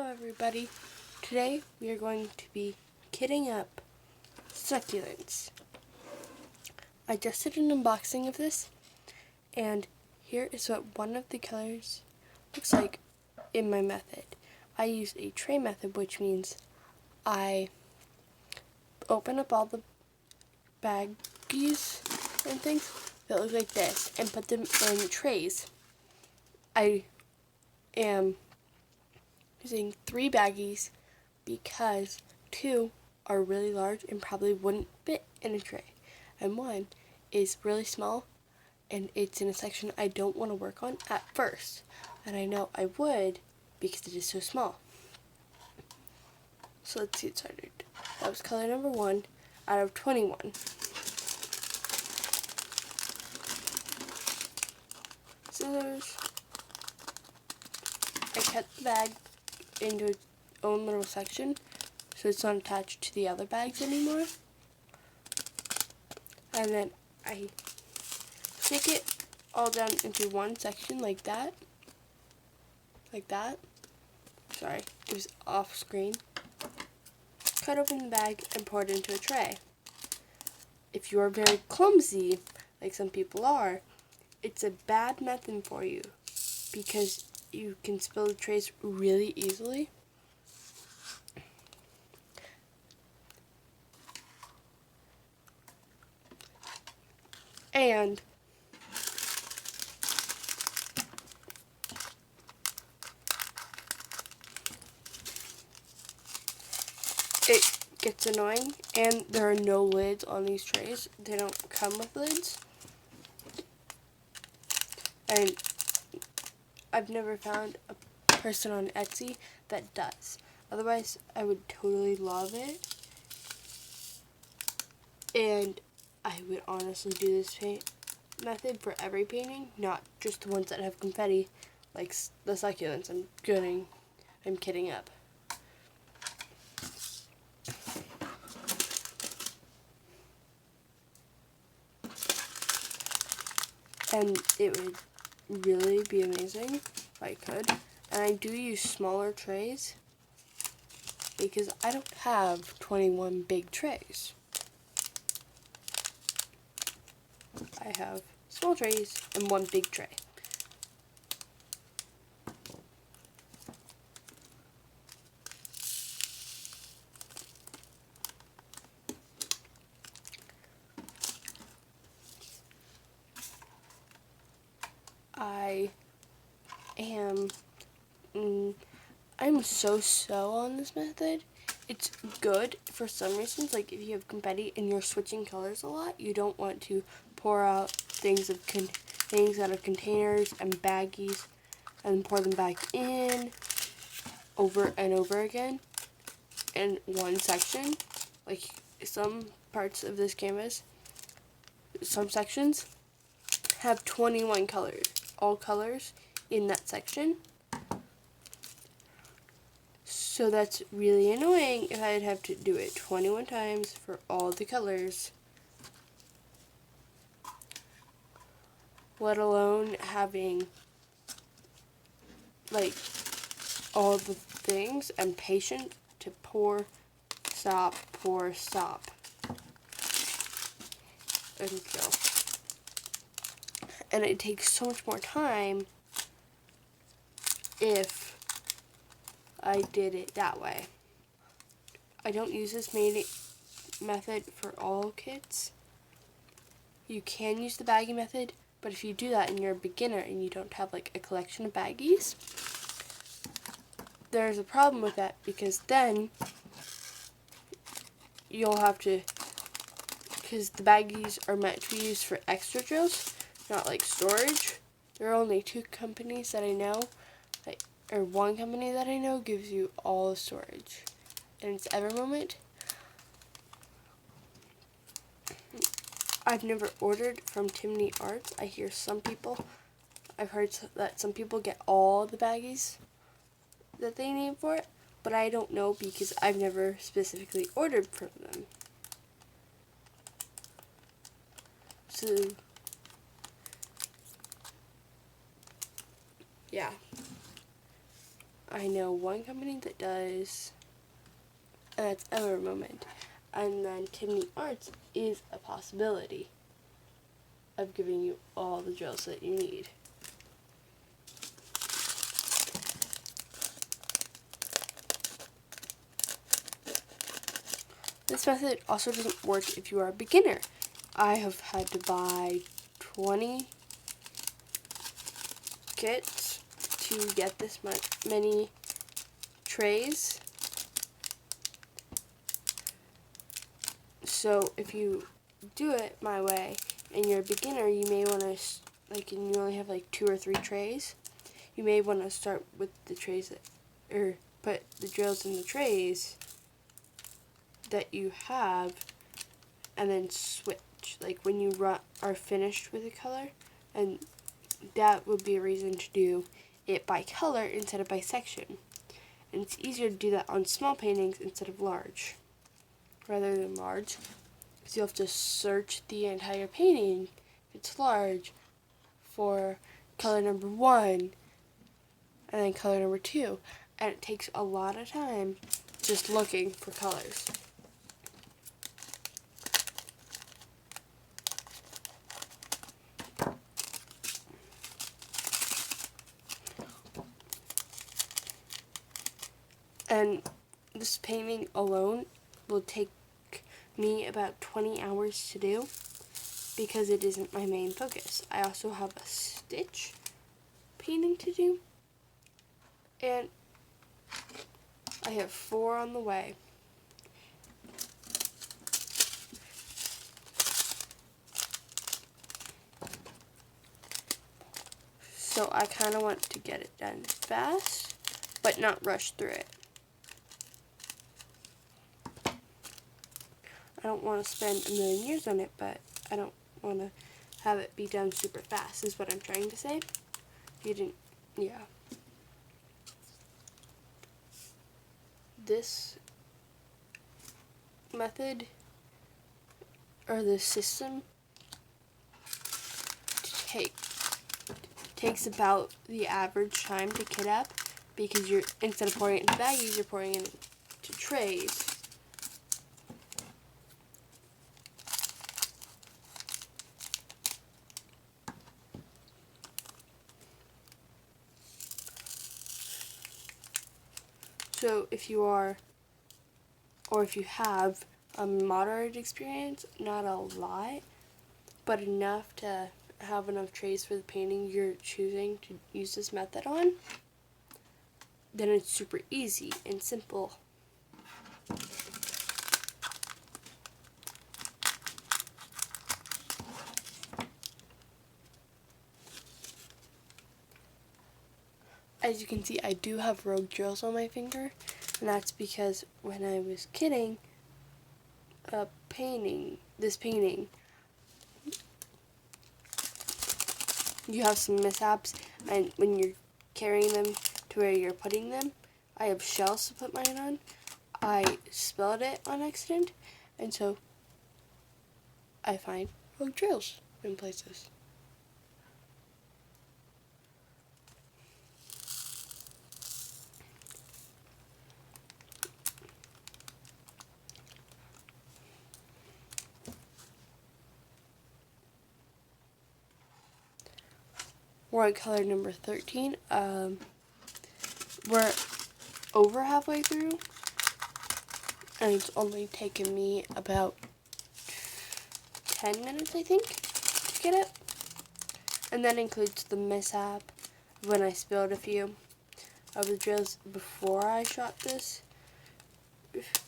everybody. Today we are going to be kitting up succulents. I just did an unboxing of this, and here is what one of the colors looks like in my method. I use a tray method, which means I open up all the baggies and things that look like this and put them in trays. I am using 3 baggies because 2 are really large and probably wouldn't fit in a tray, and 1 is really small and it's in a section I don't want to work on at first, and I know I would because it is so small. So let's get started. That was color number 1 out of 21. Scissors. I cut the bag into its own little section so it's not attached to the other bags anymore. And then I stick it all down into one section like that. Like that. Sorry, it was off screen. Cut open the bag and pour it into a tray. If you are very clumsy, like some people are, it's a bad method for you because you can spill the trays really easily. And it gets annoying, and there are no lids on these trays. They don't come with lids. And I've never found a person on Etsy that does. Otherwise, I would totally love it. And I would honestly do this paint method for every painting, not just the ones that have confetti, like the succulents I'm kidding up. And it would really be amazing if I could. And I do use smaller trays because I don't have 21 big trays. I have small trays and 1 big tray. I'm so on this method. It's good for some reasons, like if you have confetti and you're switching colors a lot, you don't want to pour out things out of containers and baggies and pour them back in over and over again in one section. Like some parts of this canvas, some sections have 21 colors, all colors in that section. So that's really annoying if I'd have to do it 21 times for all the colors, let alone having like all the things. I'm patient to pour, stop, and go. And it takes so much more time if I did it that way. I don't use this method for all kits. You can use the baggie method, but if you do that and you're a beginner and you don't have like a collection of baggies, there's a problem with that, because then you'll have to, because the baggies are meant to be used for extra drills, not like storage. There are only 2 companies that I know, or 1 company that I know gives you all the storage, and it's Evermoment. I've never ordered from Timney Arts. I've heard that some people get all the baggies that they need for it, but I don't know because I've never specifically ordered from them. So, yeah. I know one company that does, and that's Evermoment. And then Timney Arts is a possibility of giving you all the drills that you need. This method also doesn't work if you are a beginner. I have had to buy 20 kits to get this many trays. So if you do it my way and you're a beginner, you may want to, like, and you only have like 2 or 3 trays, you may want to start with the trays that, or put the drills in the trays that you have, and then switch, like when you are finished with a color, and that would be a reason to do it by color instead of by section. And it's easier to do that on small paintings instead of large, rather than large, because you'll have to search the entire painting, if it's large, for color number 1, and then color number 2, and it takes a lot of time just looking for colors. And this painting alone will take me about 20 hours to do because it isn't my main focus. I also have a stitch painting to do, and I have 4 on the way. So I kind of want to get it done fast, but not rush through it. I don't want to spend a million years on it, but I don't want to have it be done super fast, is what I'm trying to say. You didn't, yeah. This method, or this system, takes about the average time to kit up, because you're, instead of pouring it into baggies, you're pouring it into trays. So if you are, or if you have a moderate experience, not a lot, but enough to have enough trays for the painting you're choosing to use this method on, then it's super easy and simple. As you can see, I do have rogue drills on my finger, and that's because when I was kitting this painting, you have some mishaps, and when you're carrying them to where you're putting them, I have shells to put mine on. I spilled it on accident, and so I find rogue drills in places. We're on color number 13. We're over halfway through, and it's only taken me about 10 minutes, I think, to get it. And that includes the mishap when I spilled a few of the drills before I shot this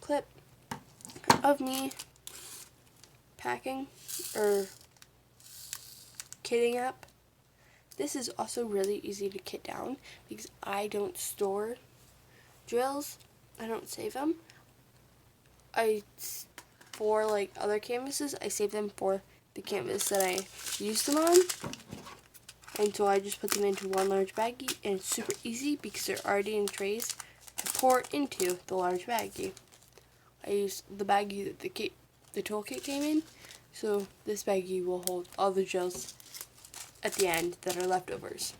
clip of me packing or kitting up. This is also really easy to kit down because I don't store drills. I don't save them. For like other canvases, I save them for the canvas that I use them on. And so I just put them into one large baggie, and it's super easy because they're already in trays to pour into the large baggie. I use the baggie that the toolkit came in, so this baggie will hold all the gels at the end that are leftovers.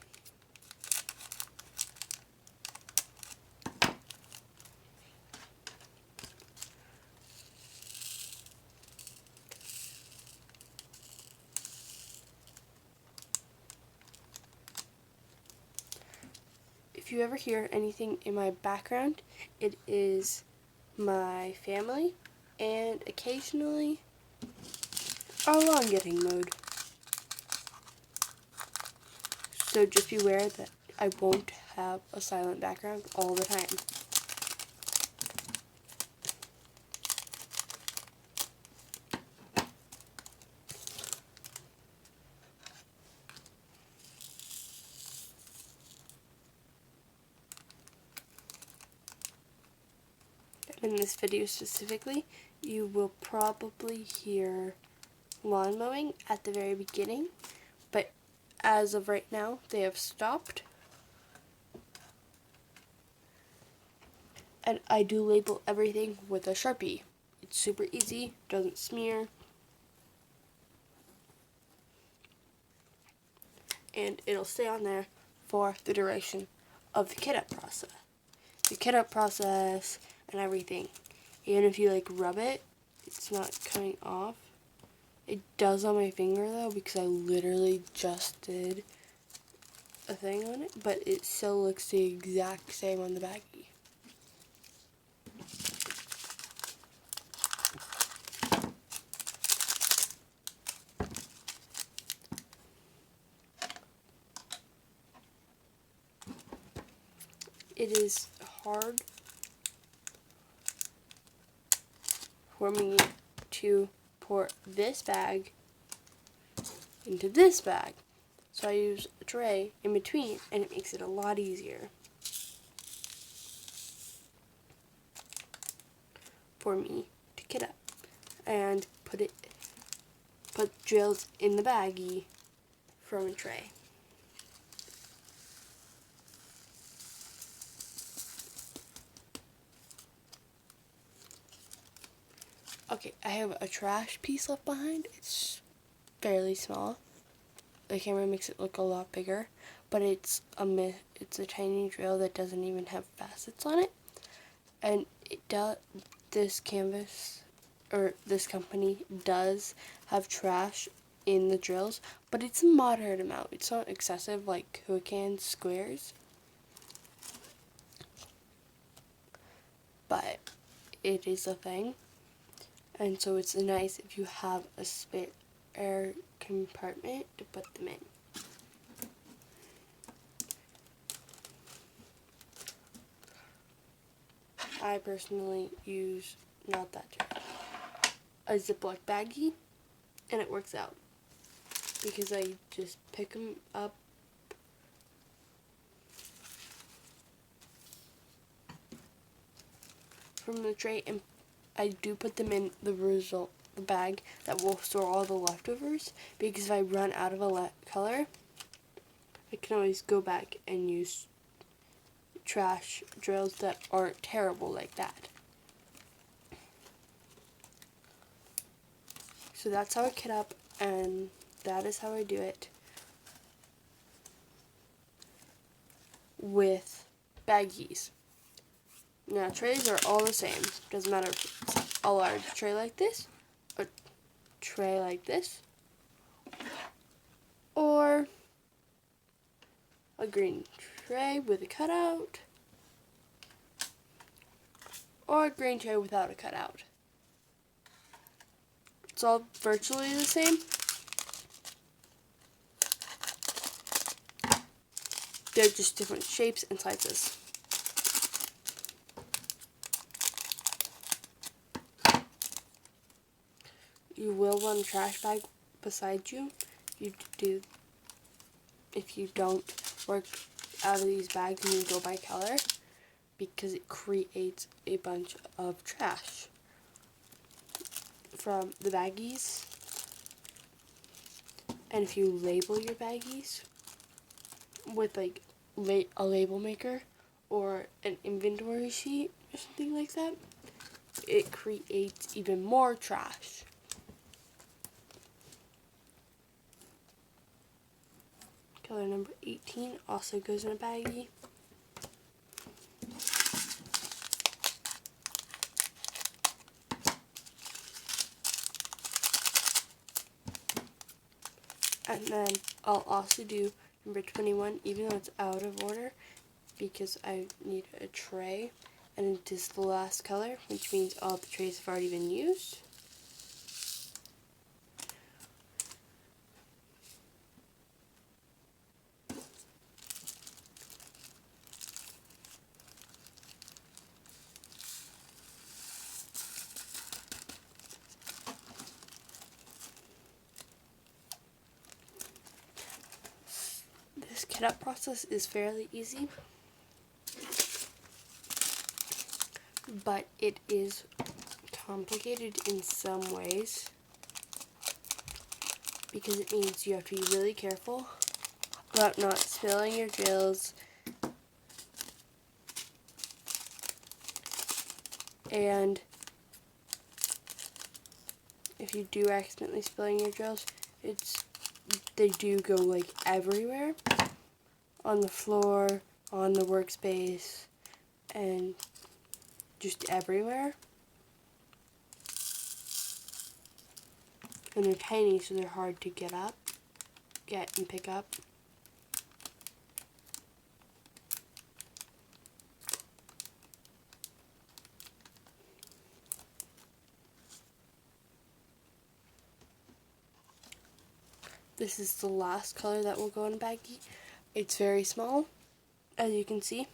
If you ever hear anything in my background, it is my family and occasionally our lawn getting mowed. So just beware that I won't have a silent background all the time. In this video specifically, you will probably hear lawn mowing at the very beginning, but as of right now, they have stopped. And I do label everything with a Sharpie. It's super easy, doesn't smear, and it'll stay on there for the duration of the kit up process. The kit up process and everything. Even if you like rub it, it's not coming off. It does on my finger though, because I literally just did a thing on it, but it still looks the exact same on the baggie. It is hard for me to pour this bag into this bag. So I use a tray in between, and it makes it a lot easier for me to kit up and put drills in the baggie from a tray. Okay, I have a trash piece left behind. It's fairly small. The camera makes it look a lot bigger, but it's a tiny drill that doesn't even have facets on it. And this canvas, or this company, does have trash in the drills, but it's a moderate amount. It's not excessive like Huican squares, but it is a thing. And so it's nice if you have a spare compartment to put them in. I personally use not that jar, a Ziploc baggie, and it works out because I just pick them up from the tray, and I do put them in the bag that will store all the leftovers, because if I run out of a color, I can always go back and use trash drills that aren't terrible like that. So that's how I kit up, and that is how I do it with baggies. Now trays are all the same. Doesn't matter if it's a large tray like this, a tray like this, or a green tray with a cutout, or a green tray without a cutout. It's all virtually the same. They're just different shapes and sizes. You will want a trash bag beside you. If you don't work out of these bags and you go by color, because it creates a bunch of trash from the baggies. And if you label your baggies with like a label maker or an inventory sheet or something like that, it creates even more trash. Color number 18 also goes in a baggie. And then I'll also do number 21, even though it's out of order. because I need a tray, and it is the last color, which means all the trays have already been used. This kit up process is fairly easy, but it is complicated in some ways because it means you have to be really careful about not spilling your drills, and if you do accidentally spilling your drills, they do go like everywhere, on the floor, on the workspace, and just everywhere. And they're tiny, so they're hard to get and pick up. This is the last color that will go in a baggie. It's very small, as you can see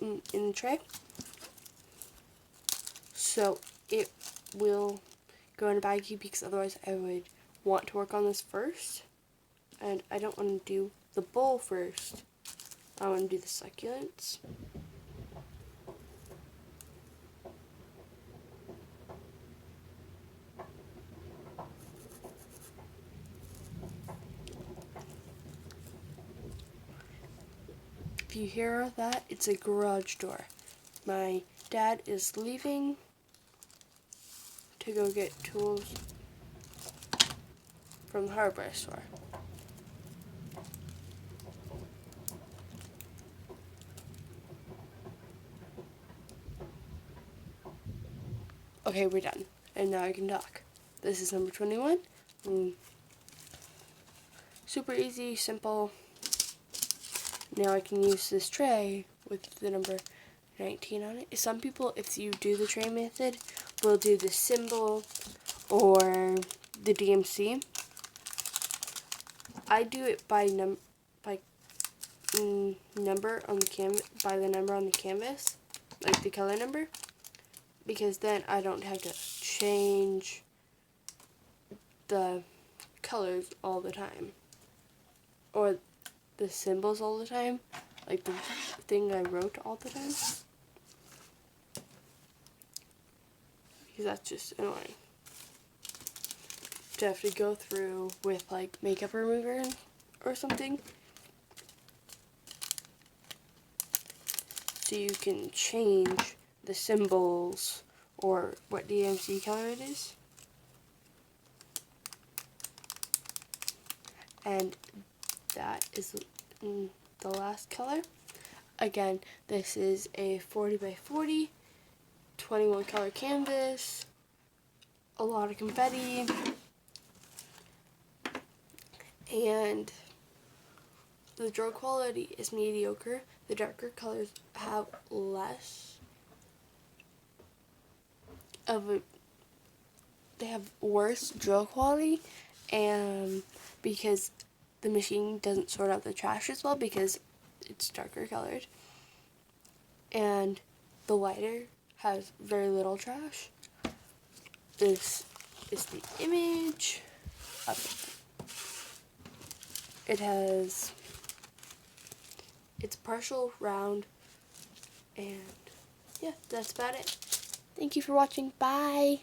in the tray. So it will go in a baggie because otherwise I would want to work on this first. And I don't want to do the bowl first. I want to do the succulents. If you hear that, it's a garage door. My dad is leaving to go get tools from the hardware store. Okay, we're done. And now I can talk. This is number 21. Super easy, simple. Now I can use this tray with the number 19 on it. Some people, if you do the tray method, will do the symbol or the DMC. I do it by number on the canvas, by the number on the canvas, like the color number, because then I don't have to change the colors all the time, or the symbols all the time, like the thing I wrote all the time, because that's just annoying to have to go through with like makeup remover or something. So you can change the symbols or what DMC color it is. And that is the last color. Again, this is a 40 by 40, 21 color canvas, a lot of confetti, and the draw quality is mediocre. The darker colors have less of a, they have worse draw quality, and because the machine doesn't sort out the trash as well because it's darker colored, and the lighter has very little trash. This is the image. It's partial round, and yeah, that's about it. Thank you for watching. Bye.